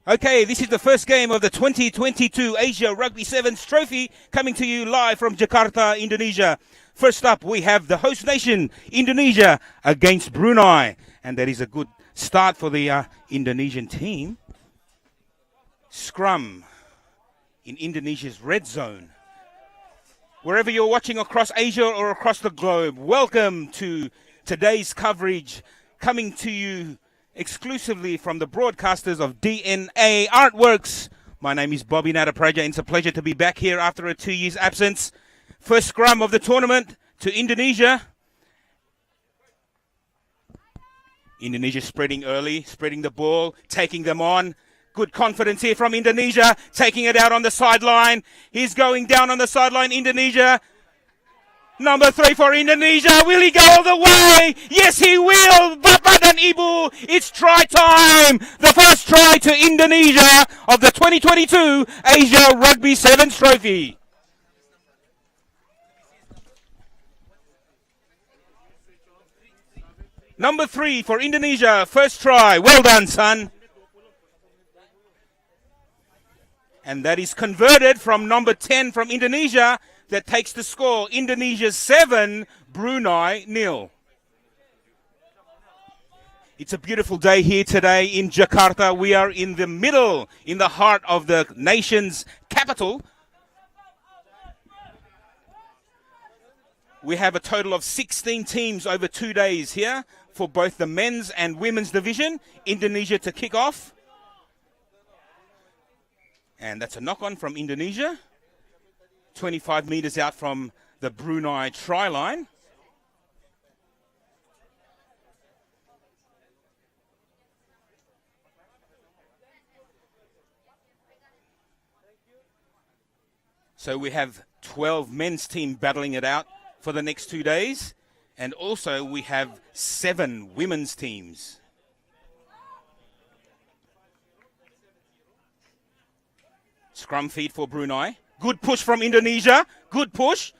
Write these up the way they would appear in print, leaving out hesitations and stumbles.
Okay, this is the first game of the 2022 Asia Rugby Sevens Trophy coming to you live from Jakarta, Indonesia. First up, we have the host nation, Indonesia, against Brunei. And that is a good start for the Indonesian team. Scrum in Indonesia's red zone. Wherever you're watching across Asia or across the globe, welcome to today's coverage coming to you exclusively from the broadcasters of DNA Artworks. My name is Bobby Nadapraja, and it's a pleasure to be back here after a 2 years absence. First scrum of the tournament to Indonesia. Indonesia spreading early, spreading the ball, taking them on. Good confidence here from Indonesia, taking it out on the sideline. He's going down on the sideline, Indonesia. Number 3 for Indonesia. Will he go all the way? Yes, he will. Bapak dan Ibu, it's try time. The first try to Indonesia of the 2022 Asia Rugby Sevens Trophy. Number 3 for Indonesia. First try. Well done, son. And that is converted from number 10 from Indonesia. That takes the score. Indonesia 7, Brunei 0. It's a beautiful day here today in Jakarta. We are in the middle, in the heart of the nation's capital. We have a total of 16 teams over 2 days here for both the men's and women's division. Indonesia to kick off. And that's a knock-on from Indonesia. 25 meters out from the Brunei try line. So we have 12 men's team battling it out for the next 2 days. And also we have 7 women's teams. Scrum feed for Brunei. Good push from Indonesia. Good push.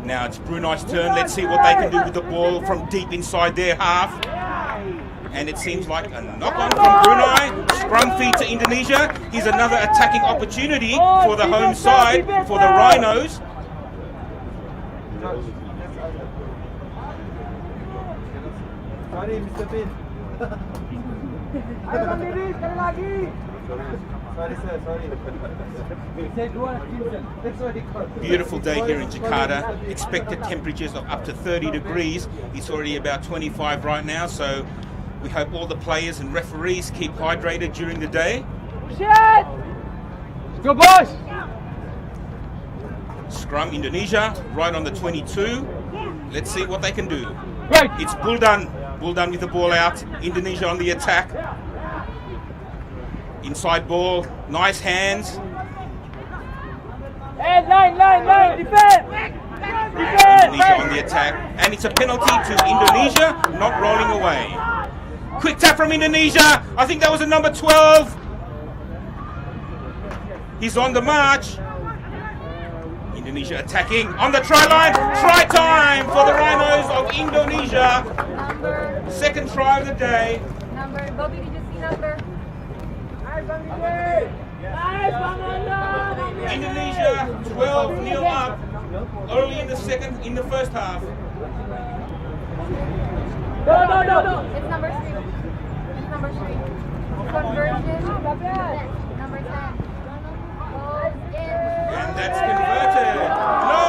Now it's Brunei's turn. Let's see what they can do with the ball from deep inside their half. And it seems like a knock-on from Brunei. Scrum feed to Indonesia. Here's another attacking opportunity for the home side, for the Rhinos. Sorry, Mr. Bin. Sorry, sir, sorry. Beautiful day here in Jakarta. Expected temperatures of up to 30 degrees. It's already about 25 right now, so we hope all the players and referees keep hydrated during the day. Go, boys! Scrum Indonesia, right on the 22. Let's see what they can do. Right. It's Buldan. Buldan with the ball out. Indonesia on the attack. Inside ball, nice hands. Hey, line, defend! Indonesia on the attack. And it's a penalty to Indonesia, not rolling away. Quick tap from Indonesia. I think that was a number 12. He's on the march. Indonesia attacking on the try line. Try time for the Rhinos of Indonesia. Second try of the day. Bobby, did you see number? Indonesia 12-0 up early in the first half. No. It's number 3. It's number 3. Conversion. Number 10. And that's converted. No!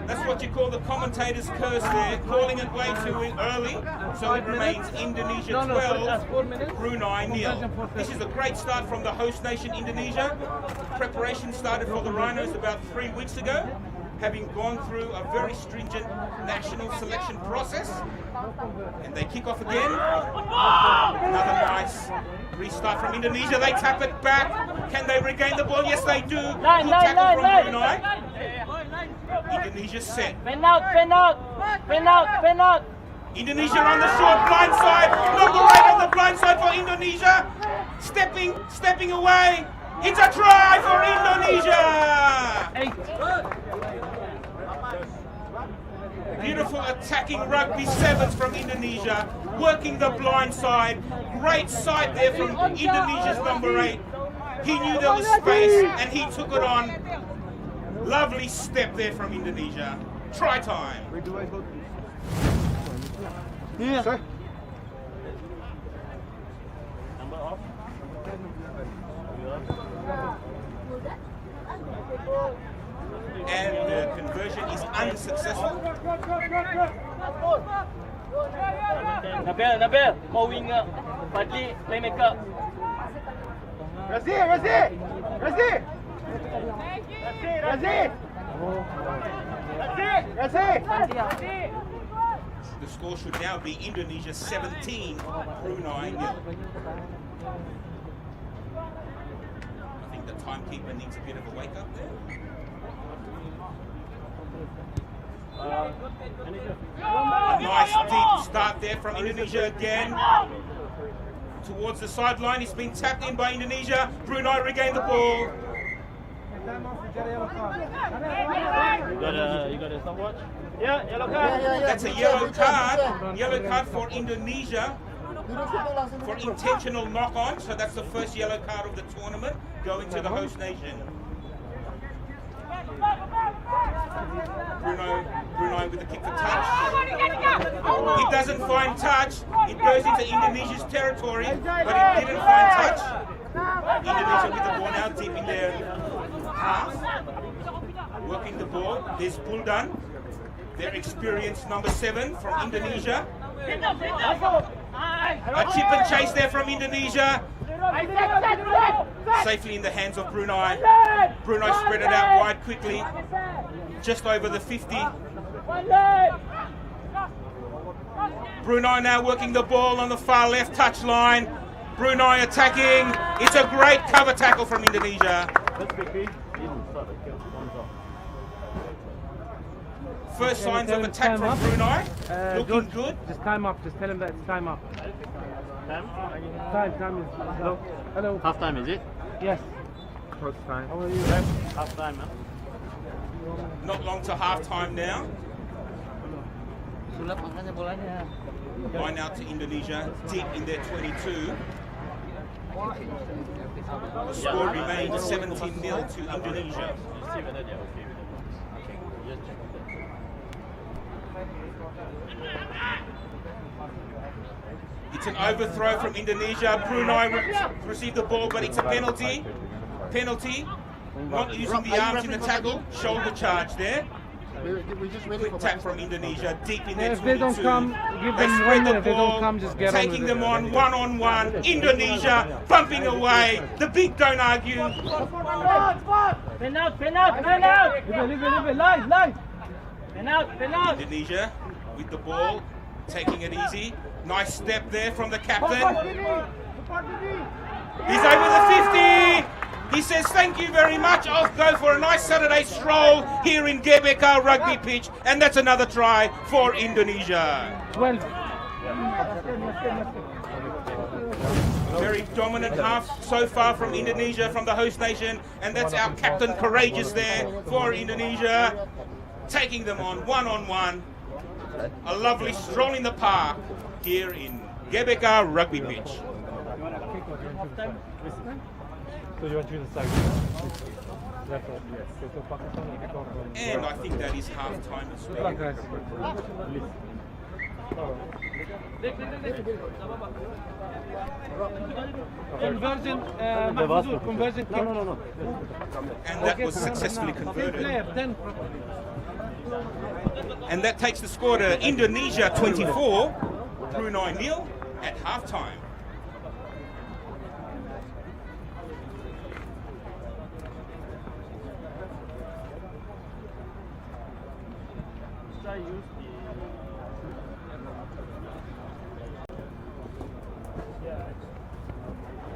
That's what you call the commentator's curse there, calling it way too early. So it remains Indonesia 12, Brunei 0. This is a great start from the host nation, Indonesia. Preparation started for the Rhinos about 3 weeks ago, having gone through a very stringent national selection process. And they kick off again. Another nice restart from Indonesia. They tap it back. Can they regain the ball? Yes, they do. Good tackle from Brunei. Indonesia set. Pen out. Indonesia on the short blind side. Number 8 on the blind side for Indonesia. Stepping away. It's a try for Indonesia. Beautiful attacking rugby sevens from Indonesia, working the blind side. Great sight there from Indonesia's number 8. He knew there was space and he took it on. Lovely step there from Indonesia. Try time. Where do I go? Yeah. Sir? And the conversion is unsuccessful. Nabil, mau winger. Fadli, playmaker. Razi! The score should now be Indonesia 17, Brunei 0. I think the timekeeper needs a bit of a wake up there. A nice deep start there from Indonesia again. Towards the sideline, it's been tapped in by Indonesia. Brunei regained the ball. You got a stopwatch? Yeah, yellow card. That's a yellow card. Yellow card for Indonesia for intentional knock-on. So that's the first yellow card of the tournament going to the host nation. Brunei with the kick for touch. He doesn't find touch. It goes into Indonesia's territory, but it didn't find touch. Indonesia with the ball now deep in their half. Working the ball. There's Buldan, their experienced number 7 from Indonesia. A chip and chase there from Indonesia. Safely in the hands of Brunei. Brunei spread it out wide quickly. Just over the 50. Brunei now working the ball on the far left touchline. Brunei attacking. It's a great cover tackle from Indonesia. First signs of attack from Brunei. Looking good. Just time up. Just tell him that it's time up. Time is hello. Half time, is it? Yes. First time. How are you? Half time, man. Not long to half time now. Sulap makanya bolanya. Line out to Indonesia, deep in their 22. The score remains 17-0 to Indonesia. It's an overthrow from Indonesia. Brunei received the ball, but it's a penalty. Penalty. Not using the arms in the tackle. Shoulder charge there. Quick tap from Indonesia, deep in their 22. If they don't come, give They them spread 1 the minute. If they ball, don't come, just get on with taking it. them on one-on-one. Indonesia bumping away. The big don't argue. Pen out. Leave it. Line. Pen out. Indonesia with the ball, taking it easy. Nice step there from the captain. He's over the 50. He says, thank you very much. I'll go for a nice Saturday stroll here in GBK rugby pitch. And that's another try for Indonesia. 12. Very dominant half so far from Indonesia, from the host nation. And that's our captain Courageous there for Indonesia. Taking them on one-on-one. A lovely stroll in the park here in GBK rugby pitch. So you want to do the second? And I think that is half time as well. Conversion, Mahfuzul, conversion. No. And that was successfully converted. And that takes the score to Indonesia 24, Brunei 0 at half time.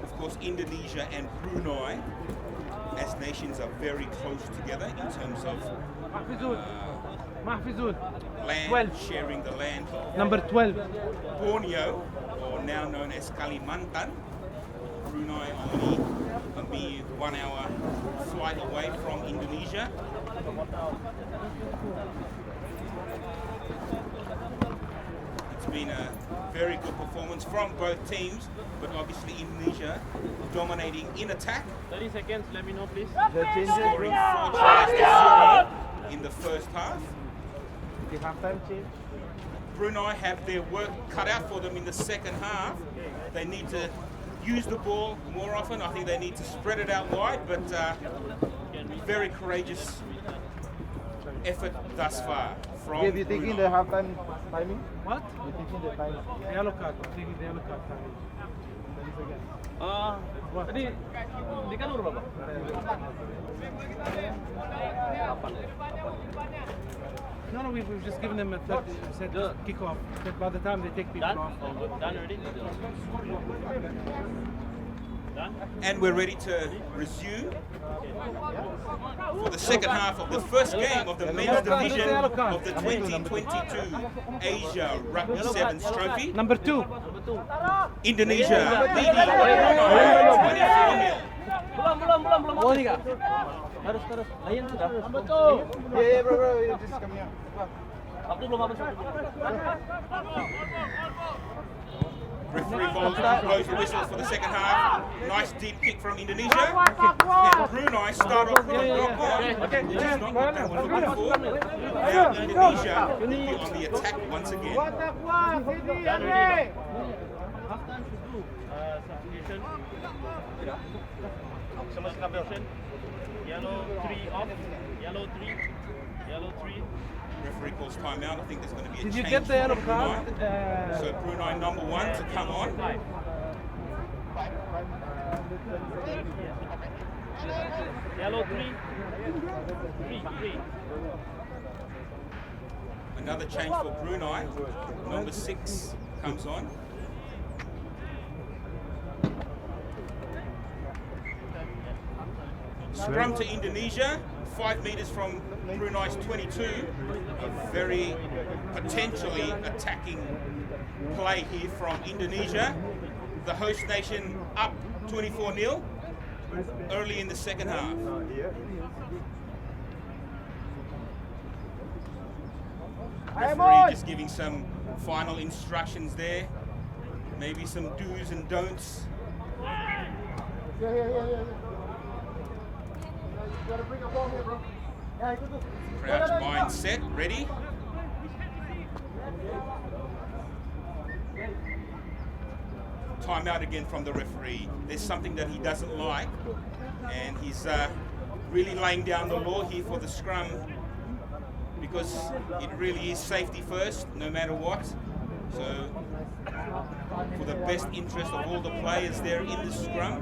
Of course, Indonesia and Brunei as nations are very close together in terms of Mahfuzul. land, 12. sharing the land. Number 12. Borneo, or now known as Kalimantan, Brunei only a mere 1 hour flight away from Indonesia. been a very good performance from both teams, but obviously Indonesia dominating in attack, 30 seconds, let me know please. scoring 4 tries to 0 in the first half. The halftime change. Brunei have their work cut out for them in the second half. They need to use the ball more often. I think they need to spread it out wide, but very courageous effort thus far from Gabe, you taking the Brunei. halftime timing? What? You taking the time? The yellow card. I'm taking the yellow card. 30 seconds. Tadi di kan berapa? No, we've just given them a 30 set kick off. But by the time they take people Done? off. Oh, good. Done already? Done? And we're ready to resume for the second half of the first game of the men's division of the 2022 Asia Rugby Sevens Trophy. Number 2. Indonesia leading Brunei 24-0. Belum. Oh, ini kak? Harus. Ayan sudah. Yeah, bro, you're just coming out. Waktu belum habis. Referee blows the whistles for the second half. Nice deep kick from Indonesia. And Brunei start off with a block on, which is not what they were looking for. Now Indonesia will be on the attack once again. Done already. Halftime to do substitution. Sama substitution. Yellow 3 off. Yellow 3. Yellow 3. Referee calls timeout. I think there's going to be a Did you change get the for yellow Brunei. card? So Brunei number 1 to come on. 5. Yellow 3. 3. Another change for Brunei. Number 6 comes on. Scrum to Indonesia, 5 meters from Brunei's 22. A very potentially attacking play here from Indonesia. The host nation up 24-0 early in the second half. Referee just giving some final instructions there. Maybe some do's and don'ts. Crouch mindset, ready? Timeout again from the referee. There's something that he doesn't like, and he's really laying down the law here for the scrum, because it really is safety first, no matter what. So, for the best interest of all the players there in the scrum,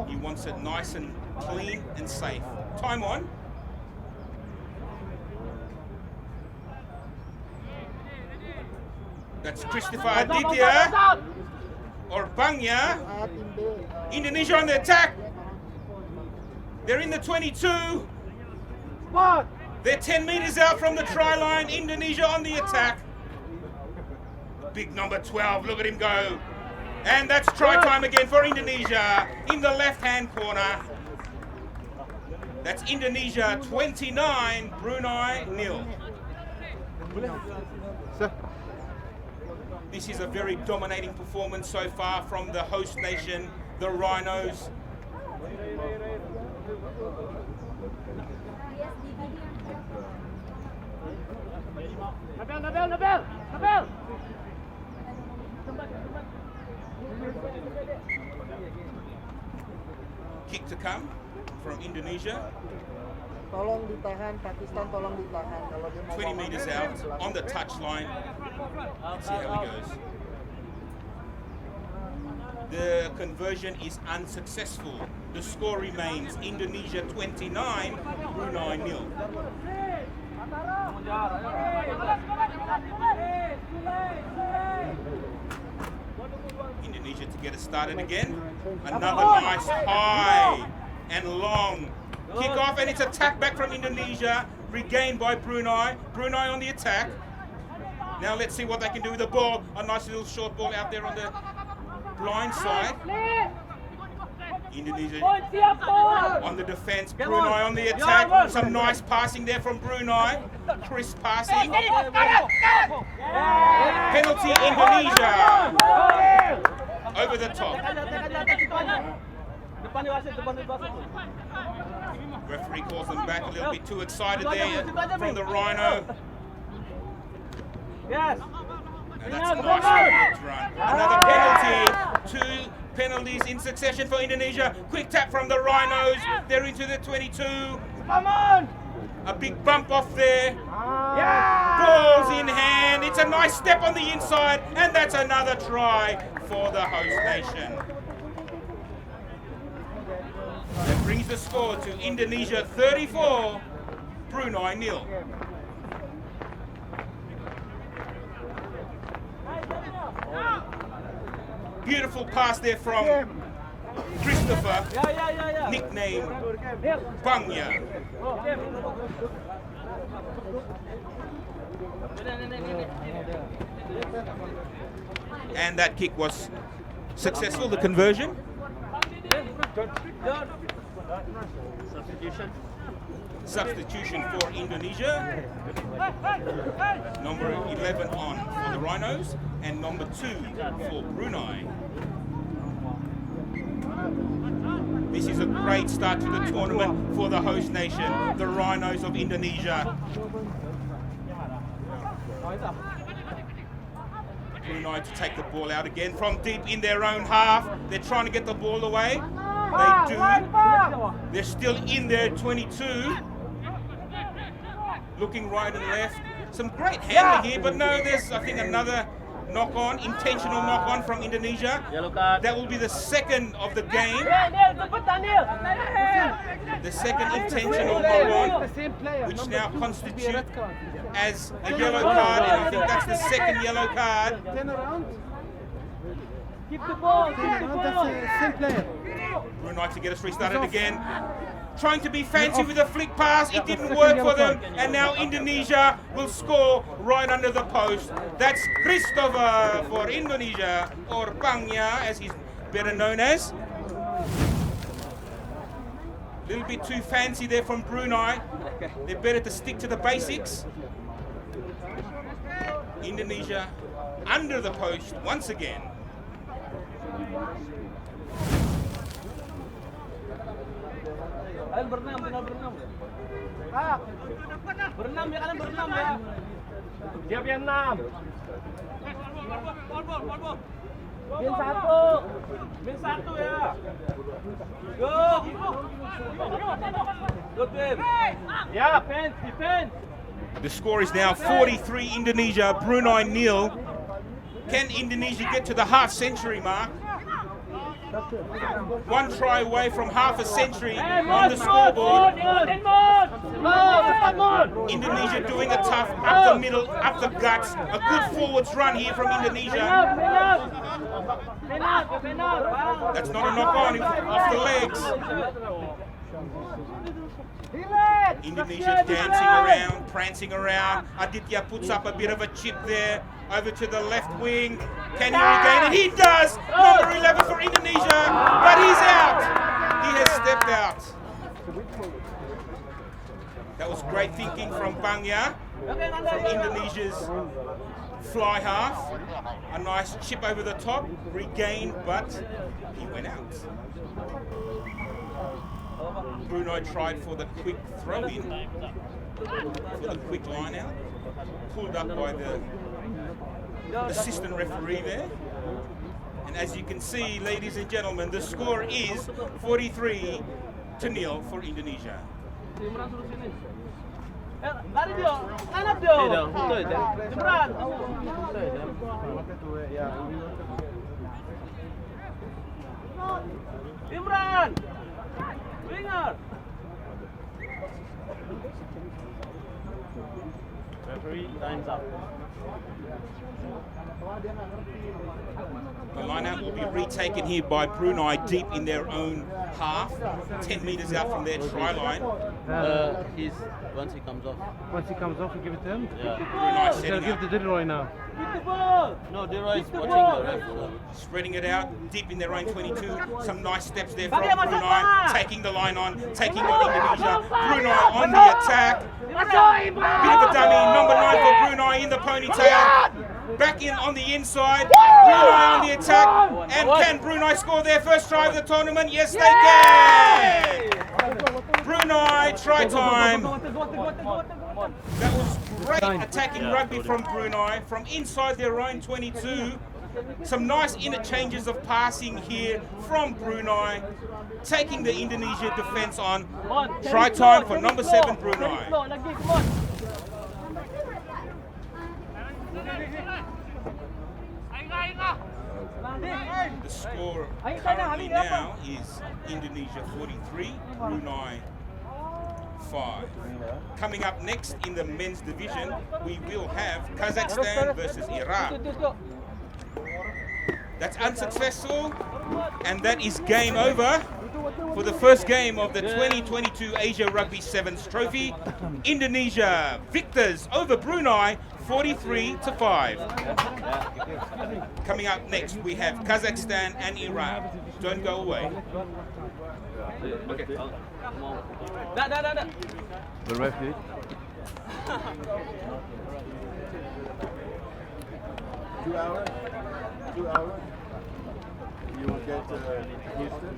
he wants it nice and clean and safe. Time on. That's Christopher Aditya or Bangya. Indonesia on the attack. They're in the 22. They're 10 meters out from the try line. Indonesia on the attack. Big number 12, look at him go. And that's try time again for Indonesia in the left-hand corner. That's Indonesia 29, Brunei 0. This is a very dominating performance so far from the host nation, the Rhinos. Nabel. Kick to come from Indonesia. Tolong ditahan, Pakistan tolong ditahan. Kalau dia mau 20 meters out on the touchline. Let's see how he goes. The conversion is unsuccessful. The score remains Indonesia 29, Brunei 0. Indonesia to get it started again. Another nice high and long kick off, and it's attacked back from Indonesia, regained by Brunei. Brunei on the attack. Now let's see what they can do with the ball. A nice little short ball out there on the blind side. Indonesia on the defense, Brunei on the attack. Some nice passing there from Brunei. Crisp passing. Penalty Indonesia. Over the top. Referee calls them back a little bit too excited there from the Rhino. Yes. And that's a nice run. Another penalty. 2 penalties in succession for Indonesia. Quick tap from the Rhinos. They're into the 22. Come on. A big bump off there. Balls in hand. It's a nice step on the inside. And that's another try for the host nation. That brings the score to Indonesia 34, Brunei 0. Beautiful pass there from Christopher, nicknamed Bangya. And that kick was successful, the conversion. Substitution for Indonesia. Number 11 on for the Rhinos and number 2 for Brunei. This is a great start to the tournament for the host nation, the Rhinos of Indonesia. Brunei to take the ball out again from deep in their own half. They're trying to get the ball away. They do. They're still in their 22. Looking right and left. Some great handling here, but no, there's, I think, another knock-on, intentional knock-on from Indonesia. Yellow card. That will be the second of the game. The second intentional knock-on, which now constitutes as a yellow card, and I think that's the second yellow card. Turn around. Keep the ball. That's the same player. Brunei to get us restarted again. Trying to be fancy with a flick pass, it didn't work for them, and now Indonesia will score right under the post. That's Christopher for Indonesia, or Bangya as he's better known as. A little bit too fancy there from Brunei. They're better to stick to the basics. Indonesia under the post once again. Kalian berenam, tinggal berenam. Berenam ya, kalian berenam ya. Siap yang 6. Min 1. Min 1 ya. Go. Good team. Yeah, defense. The score is now 43 Indonesia, Brunei 0. Can Indonesia get to the half century mark? 1 try away from half a century on the scoreboard. Indonesia doing a tough up the middle, up the guts. A good forwards run here from Indonesia. That's not a knock on off the legs. Indonesia dancing around, prancing around. Aditya puts up a bit of a chip there. Over to the left wing. Can he regain it? He does! Number 11 for Indonesia, but he's out. He has stepped out. That was great thinking from Bangya, from Indonesia's fly half. A nice chip over the top, regained, but he went out. Brunei tried for the quick throw in, for the quick line out. Pulled up by the assistant referee there. And as you can see, ladies and gentlemen, the score is 43-0 for Indonesia. Lari dia, kanan dia. Jebran. Imran. Winger. Referee, time's up. The line-out will be retaken here by Brunei deep in their own half, 10 metres out from their try line. Once he comes off. Once he comes off, we give it to him. Yeah. Brunei They'll setting give up. the Dilroy now. No, Dero is watching the ref. Spreading it out deep in their own 22. Some nice steps there from Brunei, taking the line on, taking on Indonesia. Brunei on the attack. Bit of a dummy, number 9 for Brunei in the ponytail. Back in on the inside. Brunei on the attack. And can Brunei score their first try of the tournament? Yes, they can. Brunei, try time. That was great attacking rugby from Brunei from inside their own 22. Some nice interchanges of passing here from Brunei, taking the Indonesia defense on. Try time for number 7 Brunei. The score currently now is Indonesia 43, Brunei 5. Coming up next in the men's division, we will have Kazakhstan versus Iraq. That's unsuccessful, and that is game over for the first game of the 2022 Asia Rugby Sevens Trophy. Indonesia victors over Brunei 43-5. Coming up next, we have Kazakhstan and Iraq. Don't go away. Okay. The ref did. 2 hours. 2 hours. You will get Houston.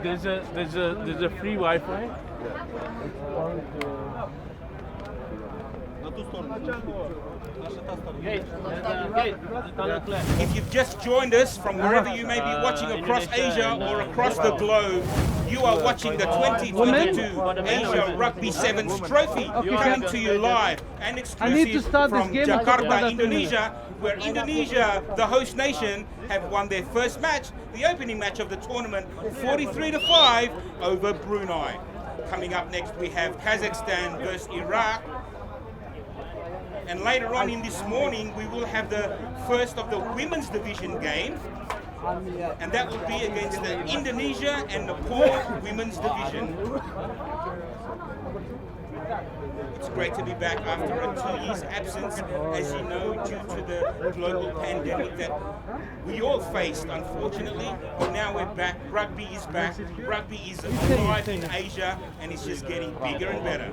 There's a free Wi-Fi. If you've just joined us from wherever you may be watching across Asia or across the globe, you are watching the 2022 Asia Rugby Sevens Trophy coming to you live and exclusive from Jakarta, Indonesia, where Indonesia, the host nation, have won their first match, the opening match of the tournament, 43-5 over Brunei. Coming up next, we have Kazakhstan versus Iraq. And later on in this morning, we will have the first of the women's division game. And that will be against the Indonesia and Nepal women's division. It's great to be back after a 2 years absence, as you know, due to the global pandemic that we all faced, unfortunately. But now we're back. Rugby is back. Rugby is alive in Asia, and it's just getting bigger and better.